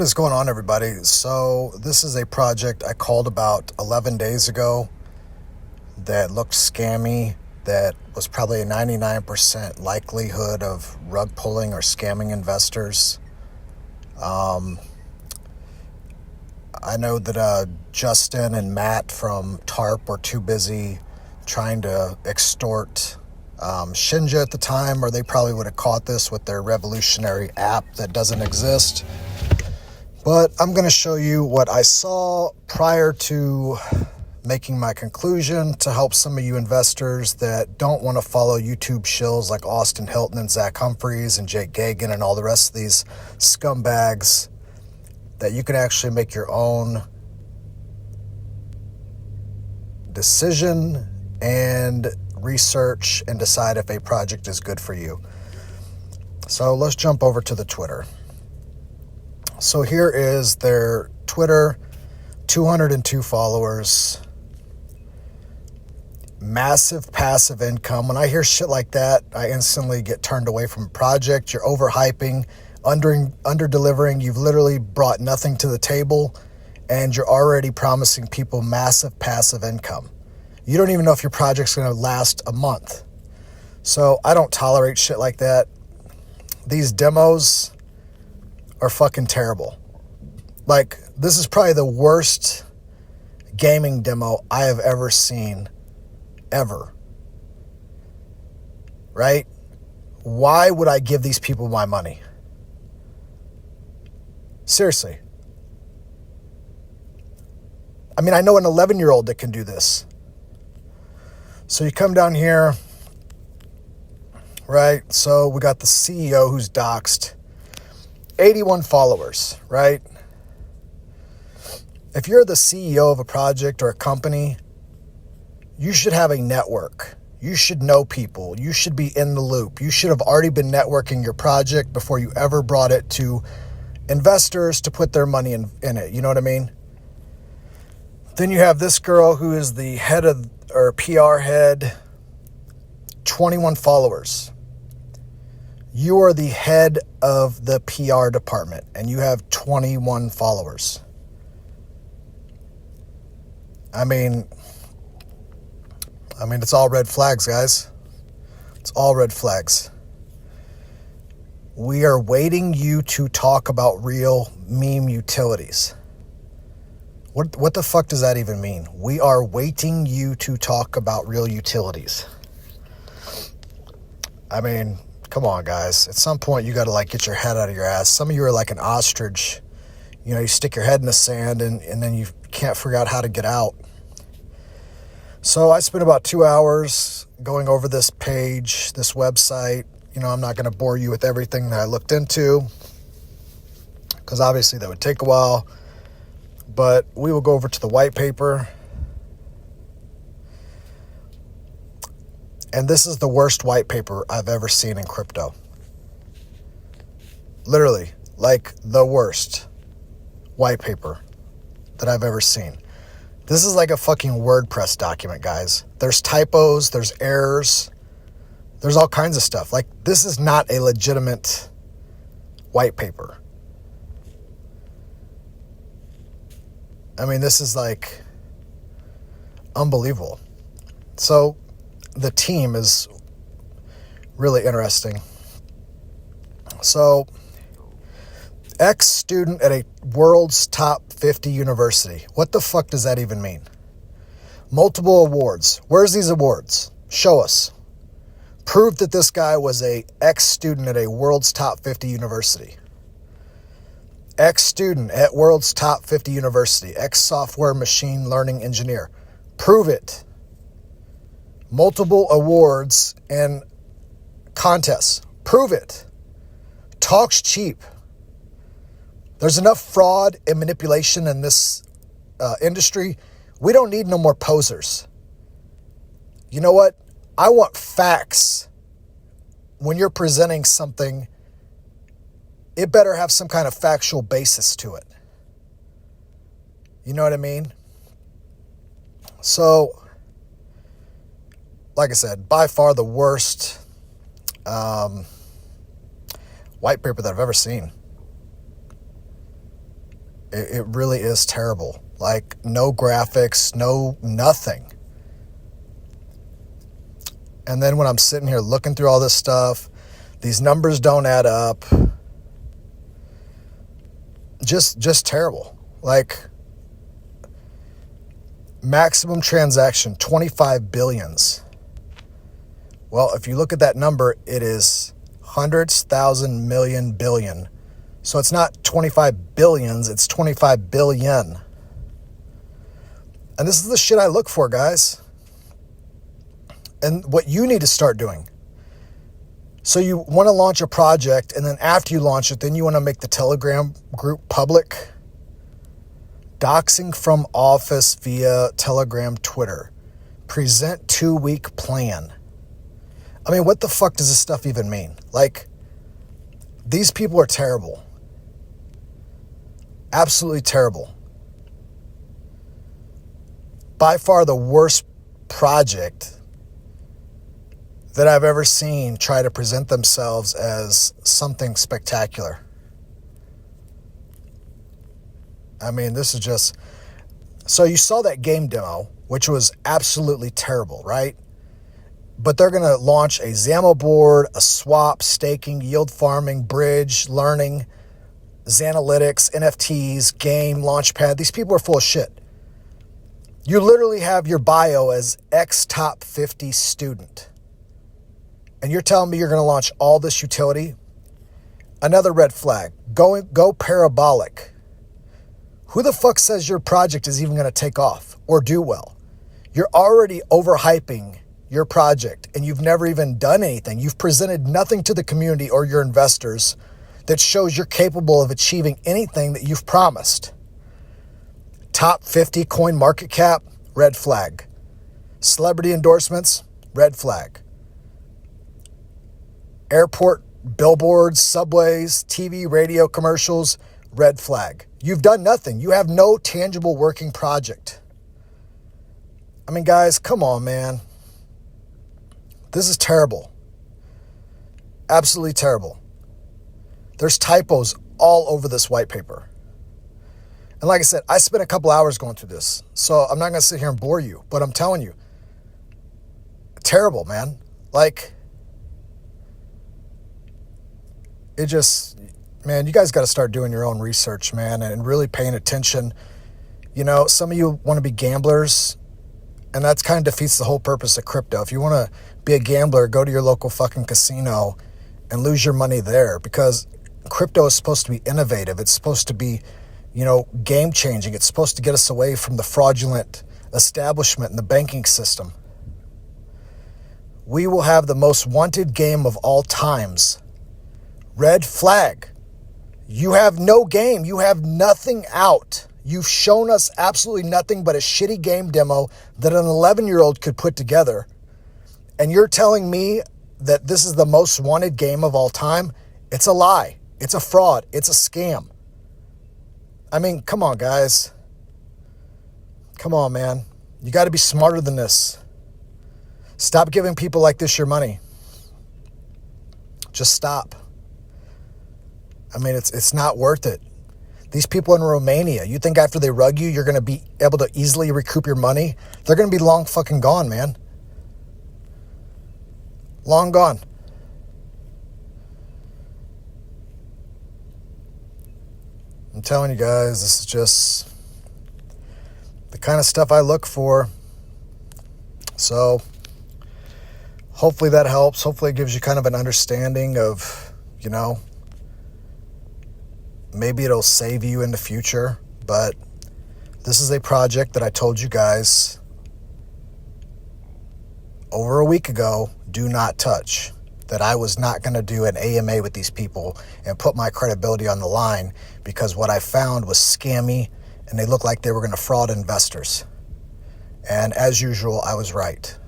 What is going on, everybody? So this is a project I called about 11 days ago that looked scammy, that was probably a 99% likelihood of rug pulling or scamming investors. I know that Justin and Matt from TARP were too busy trying to extort Shinja at the time, or they probably would have caught this with their revolutionary app that doesn't exist. But I'm going to show you what I saw prior to making my conclusion to help some of you investors that don't want to follow YouTube shills like Austin Hilton and Zach Humphreys and Jake Gagan and all the rest of these scumbags, that you can actually make your own decision and research and decide if a project is good for you. So let's jump over to the Twitter. So here is their Twitter, 202 followers, massive passive income. When I hear shit like that, I instantly get turned away from a project. You're overhyping, under-delivering. You've literally brought nothing to the table, and you're already promising people massive passive income. You don't even know if your project's going to last a month. So I don't tolerate shit like that. These demos are fucking terrible. Like, this is probably the worst gaming demo I have ever seen, ever. Right? Why would I give these people my money? Seriously. I mean, I know an 11-year-old that can do this. So you come down here, right? So we got the CEO who's doxxed. 81 followers, right? If you're the CEO of a project or a company, you should have a network. You should know people. You should be in the loop. You should have already been networking your project before you ever brought it to investors to put their money in it. You know what I mean? Then you have this girl who is the head of, or PR head, 21 followers. You are the head of the PR department, and you have 21 followers. I mean, it's all red flags, guys. It's all red flags. We are waiting you to talk about real meme utilities. What the fuck does that even mean? We are waiting you to talk about real utilities. I mean, come on, guys. At some point, you got to get your head out of your ass. Some of you are like an ostrich. You know, you stick your head in the sand and then you can't figure out how to get out. So I spent about 2 hours going over this page, this website. You know, I'm not going to bore you with everything that I looked into, because obviously that would take a while. But we will go over to the white paper. And this is the worst white paper I've ever seen in crypto. Literally, like the worst white paper that I've ever seen. This is like a fucking WordPress document, guys. There's typos, there's errors, there's all kinds of stuff. Like, this is not a legitimate white paper. I mean, this is like unbelievable. So the team is really interesting. So, ex-student at a world's top 50 university. What the fuck does that even mean? Multiple awards. Where's these awards? Show us. Prove that this guy was a ex-student at a world's top 50 university. Ex-student at world's top 50 university. Ex-software machine learning engineer. Prove it. Multiple awards and contests. Prove it. Talk's cheap. There's enough fraud and manipulation in this industry. We don't need no more posers. You know what? I want facts. When you're presenting something, it better have some kind of factual basis to it. You know what I mean? So, like I said, by far the worst white paper that I've ever seen. It really is terrible. Like, no graphics, no nothing. And then when I'm sitting here looking through all this stuff, these numbers don't add up. Just terrible. Like, maximum transaction, 25 billions. Well, if you look at that number, it is hundreds, thousand, million, billion. So it's not 25 billions, it's 25 billion. And this is the shit I look for, guys. And what you need to start doing. So you want to launch a project, and then after you launch it, then you want to make the Telegram group public. Doxing from office via Telegram, Twitter. Present 2-week plan. I mean, what the fuck does this stuff even mean? Like, these people are terrible. Absolutely terrible. By far the worst project that I've ever seen try to present themselves as something spectacular. I mean, this is just... So you saw that game demo, which was absolutely terrible, right? But they're going to launch a XAML board, a swap, staking, yield farming, bridge, learning, Xanalytics, NFTs, game, launchpad. These people are full of shit. You literally have your bio as ex-top 50 student. And you're telling me you're going to launch all this utility? Another red flag. Go parabolic. Who the fuck says your project is even going to take off or do well? You're already overhyping your project and you've never even done anything. You've presented nothing to the community or your investors that shows you're capable of achieving anything that you've promised. Top 50 coin market cap, red flag. Celebrity endorsements, red flag. Airport billboards, subways, TV, radio commercials, red flag. You've done nothing. You have no tangible working project. I mean, guys, come on, man. This is terrible. Absolutely terrible. There's typos all over this white paper. And like I said, I spent a couple hours going through this, so I'm not going to sit here and bore you, but I'm telling you, terrible, man. Like, it just, man, you guys got to start doing your own research, man, and really paying attention. You know, some of you want to be gamblers, and that kind of defeats the whole purpose of crypto. If you want to be a gambler, go to your local fucking casino and lose your money there, because crypto is supposed to be innovative. It's supposed to be, you know, game changing. It's supposed to get us away from the fraudulent establishment in the banking system. We will have the most wanted game of all times. Red flag. You have no game. You have nothing out. You've shown us absolutely nothing but a shitty game demo that an 11-year-old could put together. And you're telling me that this is the most wanted game of all time? It's a lie. It's a fraud. It's a scam. I mean, come on, guys. Come on, man. You got to be smarter than this. Stop giving people like this your money. Just stop. I mean, it's not worth it. These people in Romania, you think after they rug you, you're going to be able to easily recoup your money? They're going to be long fucking gone, man. Long gone. I'm telling you guys, this is just the kind of stuff I look for. So hopefully that helps. Hopefully it gives you kind of an understanding of, you know, maybe it'll save you in the future. But this is a project that I told you guys over a week ago, do not touch. That I was not going to do an AMA with these people and put my credibility on the line, because what I found was scammy and they looked like they were going to fraud investors. And as usual, I was right.